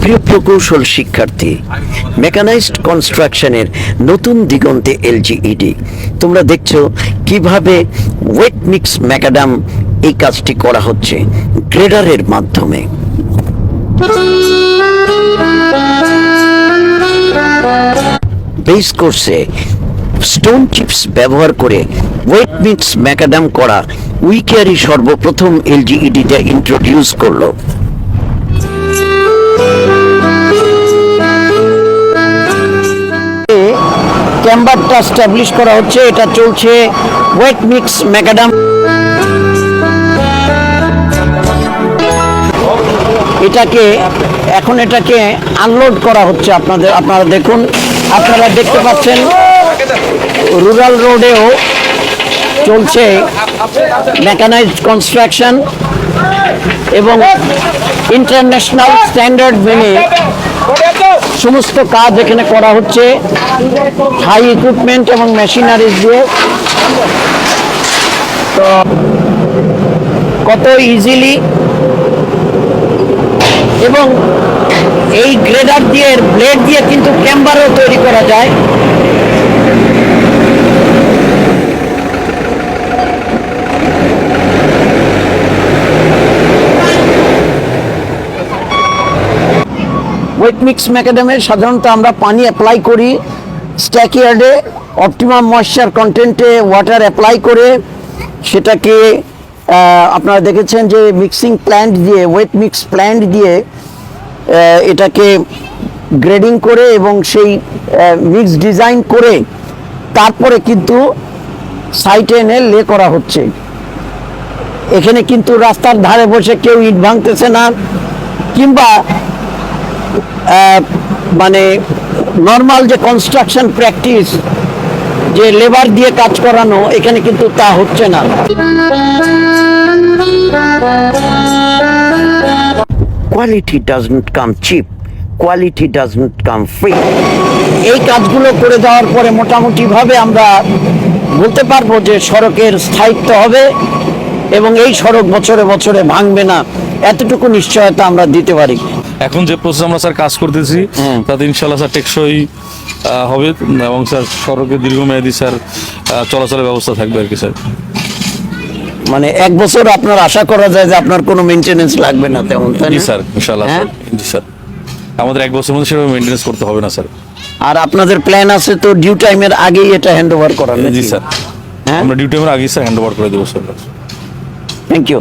প্রিয় প্রকৌশল শিক্ষার্থী, মেকানাইজড কনস্ট্রাকশনের নতুন দিগন্তে এলজিইডি। তোমরা দেখছো কিভাবে ওয়েট মিক্স ম্যাকাডাম এই কাজটি করা হচ্ছে গ্রেডারের মাধ্যমে। বেস কোর্সে স্টোন চিপস ব্যবহার করে ওয়েট মিক্স ম্যাকাডাম করা উইকেয়ারই সর্বপ্রথম এলজিইডিতে ইন্ট্রোডিউস করলো। চেম্বারটা এস্টাবলিশ করা হচ্ছে, এটা চলছে ওয়েট মিক্স ম্যাকাডাম। এটাকে আনলোড করা হচ্ছে। আপনারা দেখুন, আপনারা দেখতে পাচ্ছেন রুরাল রোডেও চলছে মেকানাইজড কনস্ট্রাকশন এবং ইন্টারন্যাশনাল স্ট্যান্ডার্ড মেনে সমস্ত কাজ এখানে করা হচ্ছে হাই ইকুইপমেন্ট এবং মেশিনারিজ দিয়ে। তো কত ইজিলি এবং এই গ্রেডার দিয়ে ব্লেড দিয়ে কিন্তু ক্যাম্বারও তৈরি করা যায়। ওয়েট মিক্স ম্যাকাডামে সাধারণত আমরা পানি অ্যাপ্লাই করি স্ট্যাকইয়ার্ডে, অপটিমাম ময়েশ্চার কন্টেন্টে ওয়াটার অ্যাপ্লাই করে সেটাকে আপনারা দেখেছেন যে মিক্সিং প্ল্যান্ট দিয়ে, ওয়েট মিক্স প্ল্যান্ট দিয়ে এটাকে গ্রেডিং করে এবং সেই মিক্স ডিজাইন করে তারপরে কিন্তু সাইটে এনে লে করা হচ্ছে। এখানে কিন্তু রাস্তার ধারে বসে কেউ ইট ভাঙতেছে না, কিংবা মানে নর্মাল যে কনস্ট্রাকশন প্র্যাকটিস যে লেবার দিয়ে কাজ করানো, এখানে কিন্তু তা হচ্ছে না। Quality doesn't come cheap, quality doesn't come free. এই কাজগুলো করে দেওয়ার পরে মোটামুটিভাবে আমরা বলতে পারবো যে সড়কের স্থায়িত্ব হবে এবং এই সড়ক বছরে বছরে ভাঙবে না, এতটুকু নিশ্চয়তা আমরা দিতে পারি। এখন যে প্রসেস আমরা স্যার কাজ করতেছি তাতে ইনশাল্লাহ স্যার টেকসই হবে এবং স্যার সড়কে দীর্ঘমেয়াদী স্যার চলাচলের ব্যবস্থা থাকবে আর কি স্যার। মানে এক বছর আপনার আশা করা যায় যে আপনার কোনো মেইনটেনেন্স লাগবে না তেমন? জি স্যার, ইনশাল্লাহ স্যার। জি স্যার, আমাদের এক বছরের মধ্যে সেভাবে মেইনটেনেন্স করতে হবে না স্যার। আর আপনাদের প্ল্যান আছে তো ডিউ টাইমের আগেই এটা হ্যান্ড ওভার করার? জি স্যার, আমরা ডিউ টাইমের আগেই স্যার হ্যান্ড ওভার করে দেবো স্যার। Thank you.